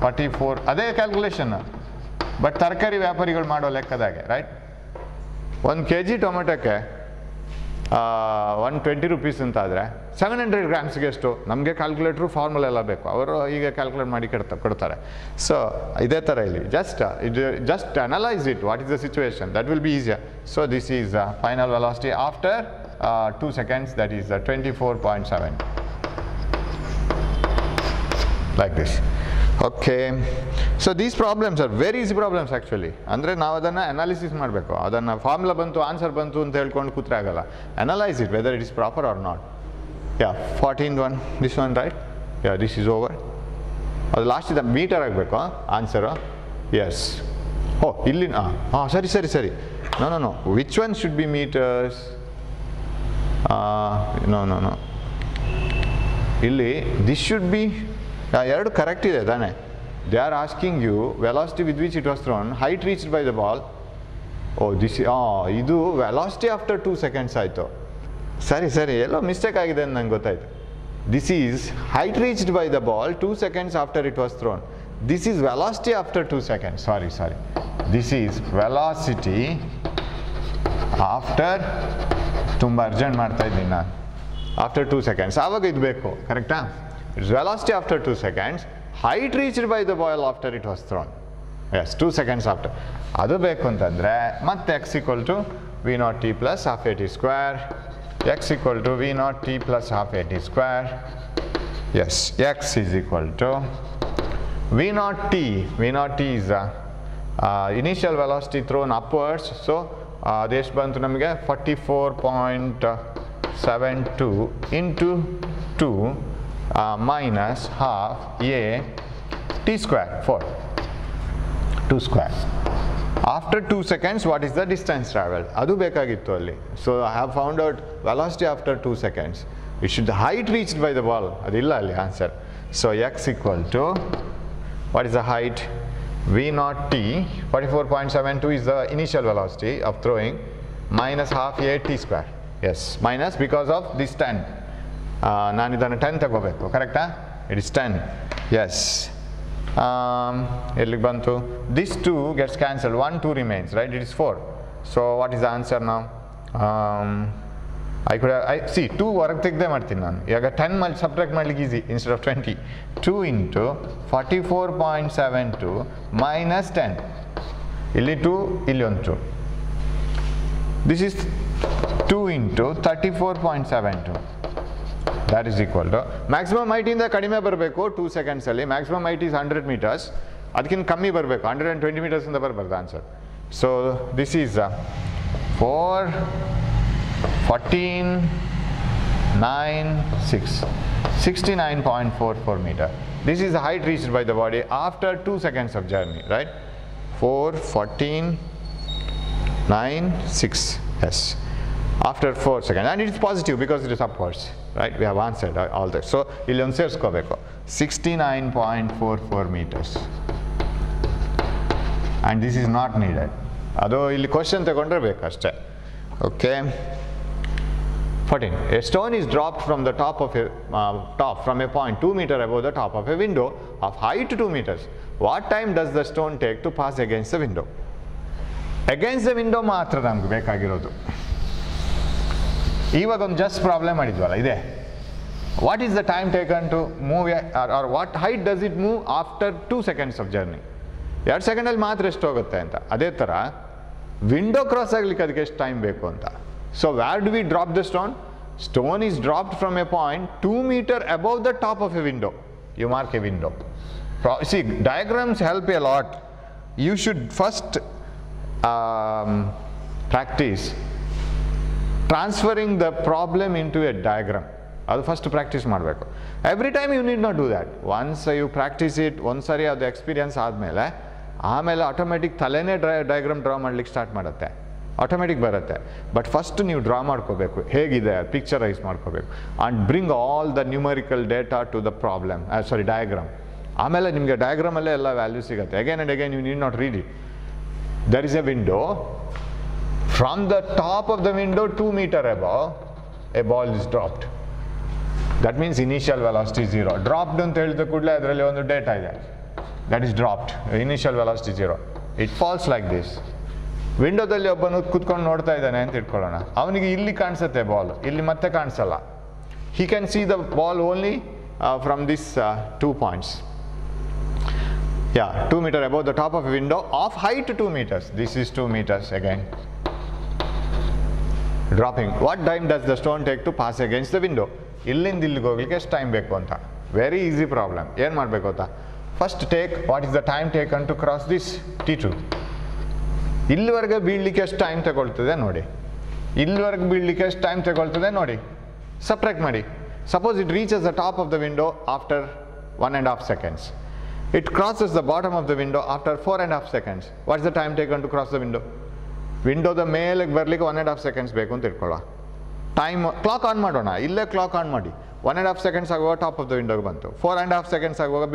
44. ಅದೇ calculation, but ತರಕಾರಿ ವ್ಯಾಪಾರಿಗಳು ಮಾಡೋ ಲೆಕ್ಕದಾಗೆ, right? 1 kg ಟೊಮೆಟೊಕ್ಕೆ 120 rupees ಅಂತ ಆದರೆ 700 grams ಎಷ್ಟು? ನಮಗೆ ಕ್ಯಾಲ್ಕುಲೇಟ್ರು formula ಎಲ್ಲ ಬೇಕು, ಅವರು ಈಗ ಕ್ಯಾಲ್ಕುಲೇಟ್ ಮಾಡಿ ಕೊಡ್ತಾರೆ. ಸೊ ಇದೇ ಥರ ಇಲ್ಲಿ just analyze it, what is the situation, that will be easier. So this is final velocity after 2 seconds, that is 24.7, like this. Okay, so these problems are very easy problems actually. ಅಂದರೆ ನಾವು ಅದನ್ನು analysis ಮಾಡಬೇಕು. ಅದನ್ನು formula ಬಂತು, answer ಬಂತು ಅಂತ ಹೇಳ್ಕೊಂಡು ಕೂತ್ರೆ ಆಗಲ್ಲ. Analyse it whether it is proper or not. Yeah 14th one, this one, right? Yeah, this is over. ಅದು ಲಾಸ್ಟ್ ಇದೆ, ಮೀಟರ್ ಆಗಬೇಕು ಆನ್ಸರು. ಎಸ್, ಇಲ್ಲಿ ಸರಿ. No, which one should be meters? No. ಇಲ್ಲಿ this should be ಎರಡು correct ಇದೆ ತಾನೆ. They are asking you velocity with which it was thrown, height reached by the ball. ಇದು ವೆಲಾಸಿಟಿ ಆಫ್ಟರ್ 2 seconds ಆಯಿತು. ಸರಿ ಎಲ್ಲೋ mistake ಆಗಿದೆ ಅಂತ ನಂಗೆ ಗೊತ್ತಾಯ್ತು. This is height reached by the ball 2 seconds after it was throne. This is velocity after 2 seconds. Sorry this is velocity after, ತುಂಬ urgent ಮಾಡ್ತಾ ಇದ್ದೀನಿ ನಾನು, ಆಫ್ಟರ್ 2 seconds. ಆವಾಗ ಇದು ಬೇಕು, ಕರೆಕ್ಟಾ? It's velocity after 2 seconds, height reached by the ball after it was thrown. Yes, 2 seconds after. ಅದು ಬೇಕು ಅಂತಂದರೆ ಮತ್ತೆ x = v0t plus half at square, x = v0t plus half at square. Yes, x is equal to v0t. v0t is initial velocity thrown upwards. So ಅದೆಷ್ಟು ಬಂತು ನಮಗೆ? 44.72 into 2 minus half a t square, 2 square. After 2 seconds, what is the distance traveled? ಅದು ಬೇಕಾಗಿತ್ತು ಅಲ್ಲಿ. So I have found out velocity after 2 seconds. It should the height reached by the ball. ಅದಿಲ್ಲ ಅಲ್ಲಿ answer. So x = what is the height? v0t, 44.72 is the initial velocity of throwing, minus half a t square. Yes, minus because of this 10. ನಾನು ಇದನ್ನು 10 ತಗೋಬೇಕು, ಕರೆಕ್ಟಾ? It is 10. Yes. ಎಲ್ಲಿಗೆ ಬಂತು? This 2 gets cancelled, 1 2 remains, right? It is 4. So what is the answer now? I see 2 ಹೊರಗೆ ತೆಗೆದೇ ಮಾಡ್ತೀನಿ ನಾನು. ಇವಾಗ 10 ಮಾಡಿ ಸಬ್ಟ್ರಾಕ್ಟ್ ಮಾಡ್ಲಿಕ್ಕೆ easy, instead of 20. 2 into 44.72 minus 10. ಇಲ್ಲಿ 2, ಇಲ್ಲಿ ಒಂದು 2. This is 2 into 34.72. That is equal to maximum height ಇಂದ ಕಡಿಮೆ ಬರಬೇಕು 2 seconds ಅಲ್ಲಿ. maximum height is 100 meters. ಅದಕ್ಕಿಂತ ಕಮ್ಮಿ ಬರಬೇಕು, 120 meters ಇಂದ ಬರಬಾರ್ದು answer. So this is 4 14 9 6 69.44 meter. This is the height reached by the body after 2 seconds of journey, right? 4 14 9 6. Yes, after 4 seconds, and it is positive because it is upwards, right? We have answered all that. So ಇಲ್ಲಿ ಒಂದು ಸೇರಿಸ್ಕೋಬೇಕು, 69.44 meters, and this is not needed. ಅದು ಇಲ್ಲಿ question ತಗೊಂಡ್ರೆ ಬೇಕಷ್ಟೇ. Okay. 14. A stone is dropped from the top from a point 2 meters above the top of a window of height 2 meters. What time does the stone take to pass against the window? Against the window ಮಾತ್ರ ನಮ್ಗೆ ಬೇಕಾಗಿರೋದು. ಇವಾಗ ಒಂದು just problem ಮಾಡಿದ್ವಲ್ಲ ಇದೆ. What is the time taken to move or what height does it move after 2 seconds of journey? 2 ಸೆಕೆಂಡಲ್ಲಿ ಮಾತ್ರ ಎಷ್ಟು ಹೋಗುತ್ತೆ ಅಂತ. ಅದೇ ಥರ ವಿಂಡೋ ಕ್ರಾಸ್ ಆಗಲಿಕ್ಕೆ ಅದಕ್ಕೆ ಎಷ್ಟು ಟೈಮ್ ಬೇಕು ಅಂತ. So where do we drop the stone? Stone is dropped from a point 2 meters above the top of a window. You mark a window. See, diagrams help a lot. You should first practice transferring the problem into a diagram. ಅದು first practice ಮಾಡಬೇಕು. Every time you need not do that. Once you practise it, ಒಂದ್ಸರಿ ಅದು experience ಆಮೇಲೆ automatic ತಲೆನೇ diagram draw ಮಾಡ್ಲಿಕ್ಕೆ start ಮಾಡುತ್ತೆ, automatic ಬರುತ್ತೆ. But first ನೀವು ಡ್ರಾ ಮಾಡ್ಕೋಬೇಕು, ಹೇಗಿದೆ ಪಿಕ್ಚರೈಸ್ ಮಾಡ್ಕೋಬೇಕು, and bring all the numerical data to the problem, diagram. ಆಮೇಲೆ ನಿಮಗೆ ಡಯಾಗ್ರಾಮಲ್ಲೇ ಎಲ್ಲ ವ್ಯಾಲ್ಯೂ ಸಿಗುತ್ತೆ. Again and again you need not read it. There is a window. From the top of the window 2 meters above a ball is dropped. That means initial velocity 0. Dropped ಅಂತ ಹೇಳಿದ ಕೂಡಲೇ ಅದರಲ್ಲಿ ಒಂದು ಡೇಟಾ ಇದೆ, that is dropped. Initial velocity 0. It falls like this. ವಿಂಡೋದಲ್ಲಿ ಒಬ್ಬನು ಕೂತ್ಕೊಂಡು ನೋಡ್ತಾ ಇದ್ದಾನೆ ಅಂತ ಇಟ್ಕೊಳ್ಳೋಣ. ಅವನಿಗೆ ಇಲ್ಲಿ ಕಾಣಿಸುತ್ತೆ ಬಾಲ್, ಇಲ್ಲಿ ಮತ್ತೆ ಕಾಣಿಸಲ್ಲ. He can see the ball only from this 2 points. Yeah, 2 meters above the top of a window of height 2 meters. This is 2 meters again. Dropping. What time does the stone take to pass against the window? ಇಲ್ಲಿಂದ ಇಲ್ಲಿಗೆ ಹೋಗ್ಲಿಕ್ಕೆ ಎಷ್ಟು time ಬೇಕು ಅಂತ. Very easy problem. ಏನು ಮಾಡಬೇಕು ಗೊತ್ತಾ? First take what is the time taken to cross this T2. ಇಲ್ಲಿವರೆಗೆ ಬೀಳಲಿಕ್ಕೆ ಎಷ್ಟು ಟೈಮ್ ತಗೊಳ್ತದೆ ನೋಡಿ, ಇಲ್ಲಿವರೆಗೆ ಬೀಳಲಿಕ್ಕೆ ಎಷ್ಟು ಟೈಮ್ ತಗೊಳ್ತದೆ ನೋಡಿ, ಸಬ್ಟ್ರಾಕ್ಟ್ ಮಾಡಿ. Suppose it reaches the top of the window after 1.5 seconds. It crosses the bottom of the window after 4.5 seconds. What is the time taken to cross the window? ವಿಂಡೋದ ಮೇಲೆಗೆ ಬರಲಿಕ್ಕೆ 1.5 seconds ಬೇಕು ಅಂತ ಇಟ್ಕೊಳ್ಳೋ. Time clock on ಮಾಡೋಣ, ಇಲ್ಲೇ clock on ಮಾಡಿ. 1.5 seconds ಆಗುವಾಗ top of the ವಿಂಡೋಗೆ ಬಂತು. 4.5 seconds ಆಗುವಾಗ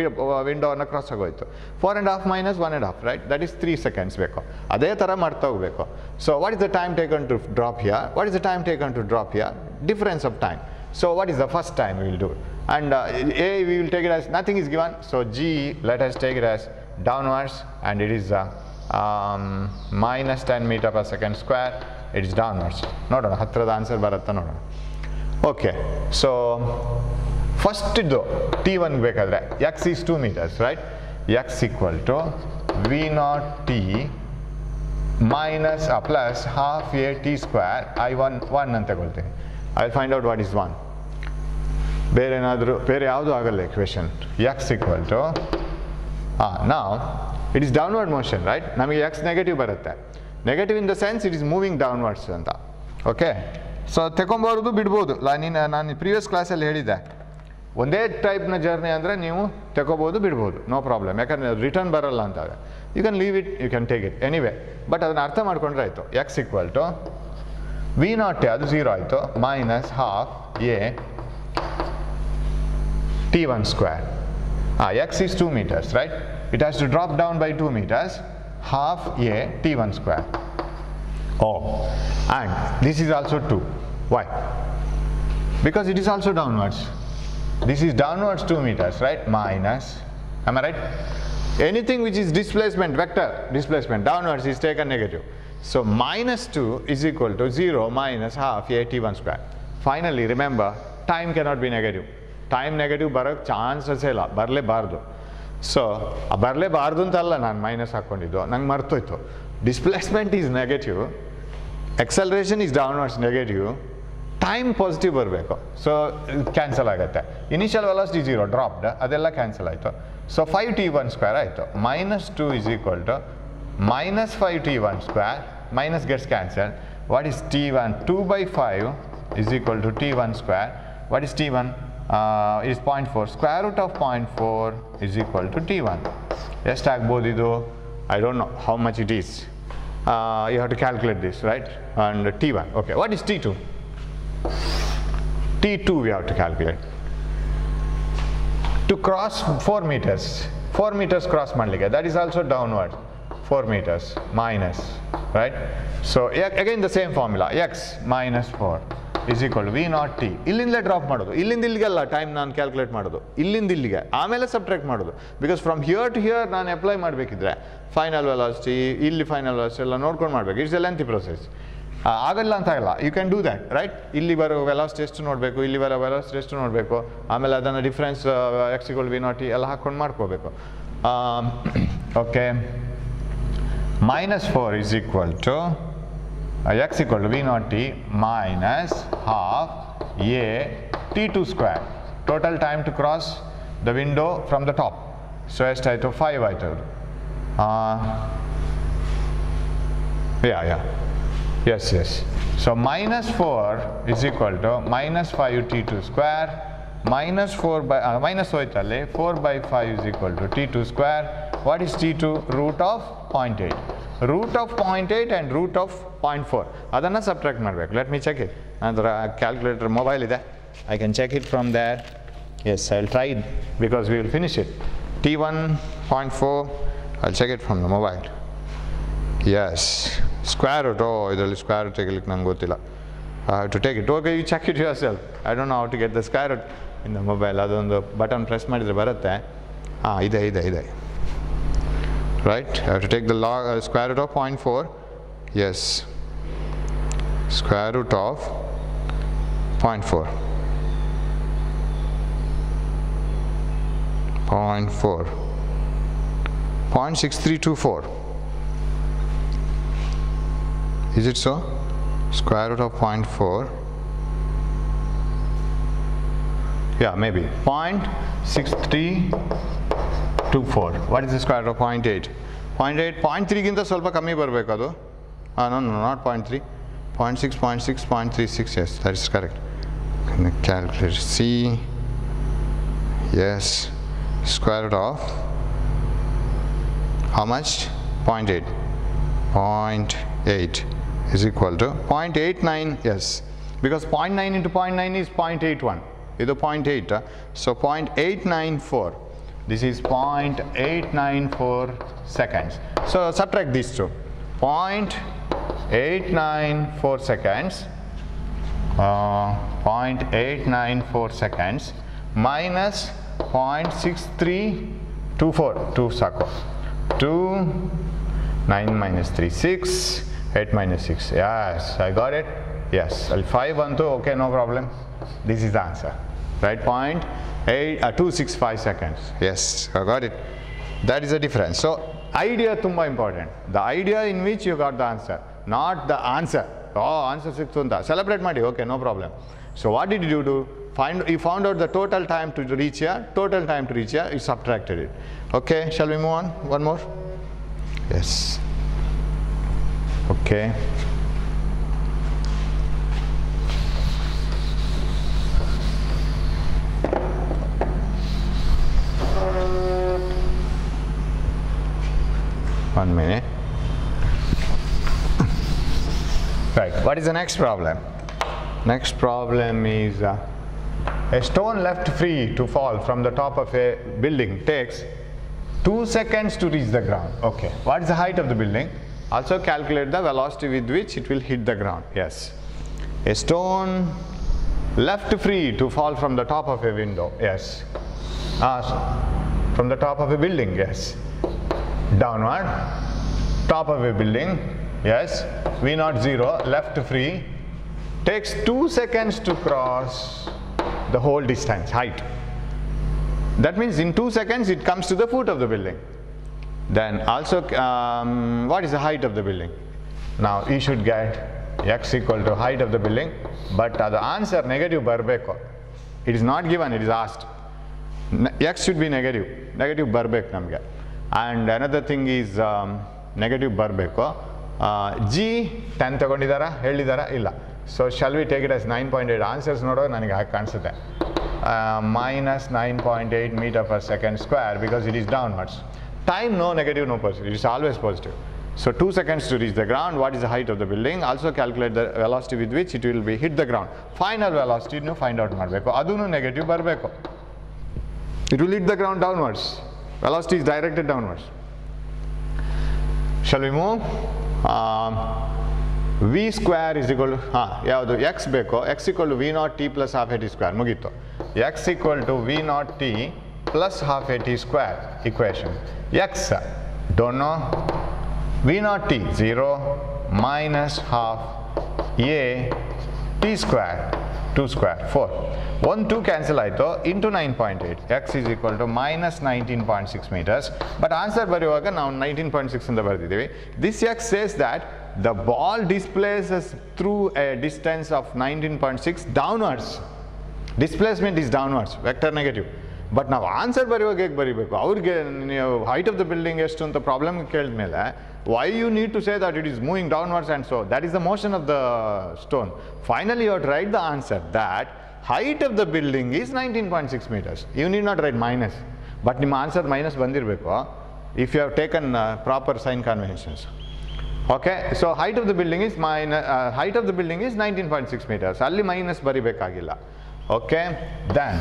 ವಿಂಡೋವನ್ನು ಕ್ರಾಸ್ ಆಗೋಯ್ತು. 4.5 minus 1.5, right, that is 3 seconds ಬೇಕು. ಅದೇ ಥರ ಮಾಡ್ತಾ ಹೋಗಬೇಕು. So what is the time taken to drop here? What is the time taken to drop here? Difference of time. So what is the first time we will do? And A, we will take it as nothing is given. So G, let us take it as downwards, and it is minus 10 meter per second square. It is downwards. ನೋಡೋಣ ಹತ್ತಿರದ answer ಬರುತ್ತಾ ನೋಡೋಣ. Okay, so first ಇದು T1 ಬೇಕಾದರೆ x is 2 meters, right? x equal to V0t minus plus half a t square. I1 ಅಂತ ತಗೊಳ್ತೀನಿ. I will find out what is 1. ಬೇರೆ ಯಾವುದು ಆಗಲ್ಲ equation. x equal to now it is downward motion, right? ನಮಗೆ x negative ಬರುತ್ತೆ. Negative in the sense it is moving downwards ಅಂತ. Okay, so ತಗೊಂಬಾರ್ದು ಬಿಡ್ಬೋದು. ನಾನು ಪ್ರೀವಿಯಸ್ ಕ್ಲಾಸಲ್ಲಿ ಹೇಳಿದ್ದೆ, ಒಂದೇ ಟೈಪ್ನ ಜರ್ನಿ ಅಂದರೆ ನೀವು ತಗೋಬೋದು ಬಿಡ್ಬೋದು, ನೋ ಪ್ರಾಬ್ಲಮ್. ಯಾಕಂದರೆ ರಿಟರ್ನ್ ಬರಲ್ಲ ಅಂತ. You can leave it, you can take it anyway. But ಅದನ್ನು ಅರ್ಥ ಮಾಡ್ಕೊಂಡ್ರೆ ಆಯಿತು. ಎಕ್ಸ್ ಈಕ್ವಲ್ ಟು V0 ಅದು 0 ಆಯಿತು, minus half A T1 square. X is 2 meters, right? It has to drop down by 2 meters, half a T1 square. Oh, and this is also 2. Why? Because it is also downwards. This is downwards 2 meters, right? Minus, am I right? Anything which is displacement, vector displacement, downwards is taken negative. So minus 2 is equal to 0 minus half a T1 square. Finally, remember, time cannot be negative. Time negative ಬರೋಕ್ಕೆ ಚಾನ್ಸಸ್ಸೇ ಇಲ್ಲ, ಬರಲೇಬಾರ್ದು. So ಬರಲೇಬಾರ್ದು ಅಂತಲ್ಲ ನಾನು minus ಹಾಕ್ಕೊಂಡಿದ್ದು, ನಂಗೆ ಮರ್ತೋಯ್ತು. Displacement is negative, acceleration is downwards negative, time positive ಬರಬೇಕು. So cancel ಆಗುತ್ತೆ. Initial velocity 0 dropped, ಅದೆಲ್ಲ ಕ್ಯಾನ್ಸಲ್ ಆಯಿತು. ಸೊ 5t1 ಸ್ಕ್ವೇರ್ ಆಯಿತು. Minus 2 is equal to minus 5t1 square, minus gets cancelled. What is t1? 2 by 5 is equal to t1 square. What is t1? Is 0.4. Square root of 0.4 is equal to t1. ಎಷ್ಟು ಆಗ್ಬೋದು ಇದು? I don't know how much it is. You have to calculate this, right? And t1. Okay, what is t2? t2 we have to calculate. To cross 4 meters, 4 meters cross ಮಾಡಲಿಕ್ಕೆ, that is also downward. 4 meters minus, right? So again the same formula, x minus 4 is equal to V0t. ಇಲ್ಲಿಂದಲೇ drop ಮಾಡೋದು, ಇಲ್ಲಿಂದ ಇಲ್ಲಿಗೆಲ್ಲ time ನಾನು calculate ಮಾಡೋದು, ಇಲ್ಲಿಂದ ಇಲ್ಲಿಗೆ ಆಮೇಲೆ subtract ಮಾಡೋದು. Because from here to here ನಾನು ಅಪ್ಲೈ ಮಾಡಬೇಕಿದ್ರೆ ಫೈನಲ್ ವೆಲಾಸಿಟಿ, ಇಲ್ಲಿ ಫೈನಲ್ ವೆಲಾಸಿಟಿ ಎಲ್ಲ ನೋಡ್ಕೊಂಡು ಮಾಡಬೇಕು. It's a lengthy process. ಆಗಲ್ಲ ಅಂತ ಆಗಲ್ಲ, you can do that, right? ಇಲ್ಲಿ ಬರೋ ವೆಲಾಸಿಟಿ ಎಷ್ಟು ನೋಡಬೇಕು, ಇಲ್ಲಿ ಬರೋ ವೆಲಾಸಿಟಿ ಎಷ್ಟು ನೋಡಬೇಕು, ಆಮೇಲೆ ಅದನ್ನು difference x equal to V0t ಎಲ್ಲ ಹಾಕ್ಕೊಂಡು ಮಾಡ್ಕೋಬೇಕು. Okay, minus 4 is equal to x equal to V0t minus half a T2 square. Total time to cross the window from the top. So ಎಷ್ಟಾಯಿತು? 5 ಆಯಿತು. Yes. So minus 4 is equal to minus 5 T2 square minus 4 by minus ಹೋಯ್ತಲ್ಲಿ 4 by 5 is equal to T2 square. What is T2? Root of 0.8. Root of 0.8 and root of 0.4. ಅದನ್ನು subtract ಮಾಡಬೇಕು. Let me check it. ನಂತರ calculator mobile ಇದೆ, I can check it from there. Yes, I will try it because we will finish it. T1 0.4, I will check it from the mobile. Yes, square root. ಇದರಲ್ಲಿ square root ತೆಗಿಲಿಕ್ಕೆ ನಂಗೆ ಗೊತ್ತಿಲ್ಲ. I have to take it. Okay, you check it yourself. I don't know how to get the square root in the mobile. ಅದೊಂದು button press ಮಾಡಿದರೆ ಬರುತ್ತೆ. ಇದೆ. Right? I have to take the log square root of 0.4. Yes. Square root of 0.4. 0.4. 0.6324. Is it so? Square root of 0.4. Yeah, maybe 0.6324. What is the square root of 0.8? 0.3 ಗಿಂತ ಸ್ವಲ್ಪ ಕಮ್ಮಿ ಬರಬೇಕು ಅದು. No, not 0.3. 0.6, 0.6, 0.36. Yes, that is correct. Calculate. C. Yes. Square root of how much? 0.8. 0.8 is equal to 0.89. Yes, because 0.9 into 0.9 is 0.81. ಇದು 0.8. So 0.894. This is 0.894 seconds. So subtract these two. 0.894 seconds. 0.894 seconds minus 0.6324. 2 sako. 2, 9 minus 3, 6. 8 minus 6. Yes, I got it. Yes, 5 1 2. Okay, no problem. This is the answer. Right? 265 seconds. Yes, I got it. That is the difference. So, idea tumba important. The idea in which you got the answer, not the answer. Oh, answer siktunda. Celebrate madi. Okay, no problem. So, what did you do? You found out the total time to reach here. Total time to reach here. You subtracted it. Okay, shall we move on? One more. Yes. Okay. One minute. Right, what is the next problem? Next problem is a stone left free to fall from the top of a building takes 2 seconds to reach the ground. Okay, what is the height of the building? Also calculate the velocity with which it will hit the ground. Yes, a stone left free to fall from the top of a window. Yes, from the top of a building. Yes, downward, top of a building. Yes, V0 0, left free, takes 2 seconds to cross the whole distance, height. That means in 2 seconds it comes to the foot of the building. Then also what is the height of the building? Now you should get x equal to height of the building, but the answer negative barbeko. It is not given, it is asked. X should be negative barbek namge. And another thing is negative barbeko. G 10 ತಗೊಂಡಿದಾರಾ ಹೇಳಿದಾರಾ ಇಲ್ಲ. So shall we take it as 9.8? Answers ನೋಡೋ ನನಗೆ ಹಾಗೆ ಕಾಣಿಸುತ್ತೆ. Minus 9.8 meter per second square because it is downwards. Time no negative, no positive. It is always positive. So 2 seconds to reach the ground. What is the height of the building? Also calculate the velocity with which it will be hit the ground. Final velocity you find out ಮಾಡಬೇಕು. ಅದೂನು negative ಬರಬೇಕು. It will hit the ground downwards. Velocity is directed downwards. Shall we move? V square is equal to ಯಾವುದು x ಬೇಕು. X equal to V0 t plus half a t square ಮುಗೀತು. X equal to V0 t plus half a t square equation. X don't know. V0 t 0 minus half a t square 2 square 4. 1 2 cancel ಆಯಿತು into 9.8. X is equal to minus 19.6 meters. But answer ಬರೆಯುವಾಗ ನಾವು 19.6 ಅಂತ ಬರೆದಿದ್ದೀವಿ. This X says that the ball displaces through a distance of 19.6 downwards. Displacement is downwards, vector negative. But ನಾವು answer ಬರೆಯುವಾಗ ಹೇಗೆ ಬರೀಬೇಕು? ಅವ್ರಿಗೆ ನೀವು height of the building ಎಷ್ಟು ಅಂತ ಪ್ರಾಬ್ಲಮ್ ಕೇಳಿದ ಮೇಲೆ why you need to say that it is moving downwards and so that is the motion of the stone. Finally you have to write the answer that height of the building is 19.6 meters. You need not write minus. But ನಿಮ್ಮ answer minus ಬಂದಿರಬೇಕು if you have taken proper sign conventions. Okay, so height of the building is 19.6 meters. ಅಲ್ಲಿ minus ಬರಿಬೇಕಾಗಿಲ್ಲ. Okay, then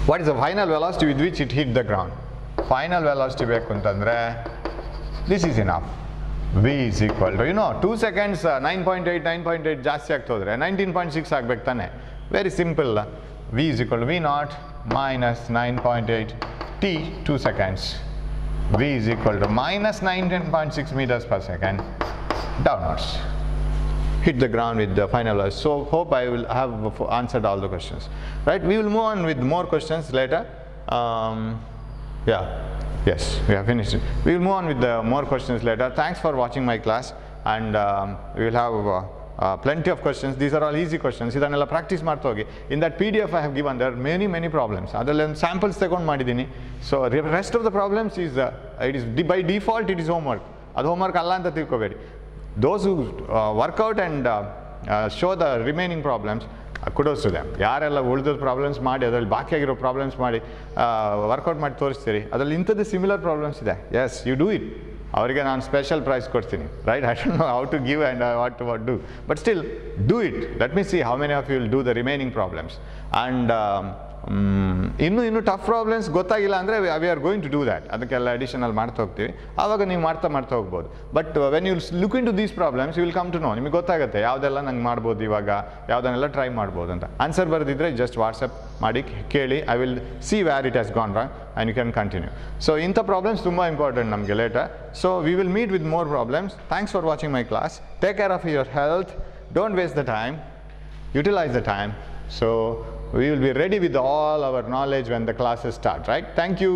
what is the final velocity with which it hit the ground? Final velocity ಬೇಕು ಅಂತಂದ್ರೆ this is enough. V is equal to 2 seconds 9.8 ಜಾಸ್ತಿ ಆಗ್ತಾ ಹೋದ್ರೆ 19.6 ಆಗ್ಬೇಕು ತಾನೆ. Very simple. V is equal to V0 minus 9.8 t 2 seconds. V is equal to minus 19.6 meters per second downwards. Hit the ground with the final velocity. So hope I will have answered all the questions. Right? We will move on with more questions later. Yes, we have finished it. We will move on with the more questions later. Thanks for watching my class, and we will have plenty of questions. These are all easy questions. Idanella practice ಮಾಡ್ತಾ ಹೋಗಿ. In that PDF I have given there are many problems. ಅದರಲ್ಲಿ samples ತಗೊಂಡು ಮಾಡಿದ್ದೀನಿ. So rest of the problems is it is by default it is homework. ಅದು homework ಅಲ್ಲ ಅಂತ ತಿಳ್ಕೋಬೇಡಿ. Those who work out and show the remaining problems, kudos to them. ಯಾರೆಲ್ಲ ಉಳಿದ problems ಮಾಡಿ ಅದರಲ್ಲಿ ಬಾಕಿ ಆಗಿರೋ ಪ್ರಾಬ್ಲಮ್ಸ್ ಮಾಡಿ ವರ್ಕೌಟ್ ಮಾಡಿ ತೋರಿಸ್ತೀರಿ ಅದರಲ್ಲಿ ಇಂಥದ್ದು ಸಿಮಿಲರ್ ಪ್ರಾಬ್ಲಮ್ಸ್ ಇದೆ. Yes you do it. ಅವರಿಗೆ ನಾನು ಸ್ಪೆಷಲ್ ಪ್ರೈಸ್ ಕೊಡ್ತೀನಿ, right? I don't know how to give and what to do, but still do it. Let me see how many of you will do the remaining problems. And ಇನ್ನೂ tough problems ಗೊತ್ತಾಗಿಲ್ಲ ಅಂದರೆ we are going to do that. ಅದಕ್ಕೆಲ್ಲ additional ಮಾಡ್ತಾ ಹೋಗ್ತೀವಿ, ಆವಾಗ ನೀವು ಮಾಡ್ತಾ ಹೋಗ್ಬೋದು. But when you look into these problems you will come to know, ನಿಮಗೆ ಗೊತ್ತಾಗುತ್ತೆ ಯಾವುದೆಲ್ಲ ನಂಗೆ ಮಾಡ್ಬೋದು, ಇವಾಗ ಯಾವುದನ್ನೆಲ್ಲ ಟ್ರೈ ಮಾಡ್ಬೋದು ಅಂತ. ಆನ್ಸರ್ ಬರೆದಿದ್ರೆ ಜಸ್ಟ್ ವಾಟ್ಸಪ್ ಮಾಡಿ ಕೇಳಿ, I will see where it has gone wrong and you can continue. So ಇಂಥ ಪ್ರಾಬ್ಲಮ್ಸ್ ತುಂಬ ಇಂಪಾರ್ಟೆಂಟ್ ನಮಗೆ later. So we will meet with more problems. Thanks for watching my class. Take care of your health. Don't waste the time, utilize the time. So we will be ready with all our knowledge when the classes start, right? Thank you.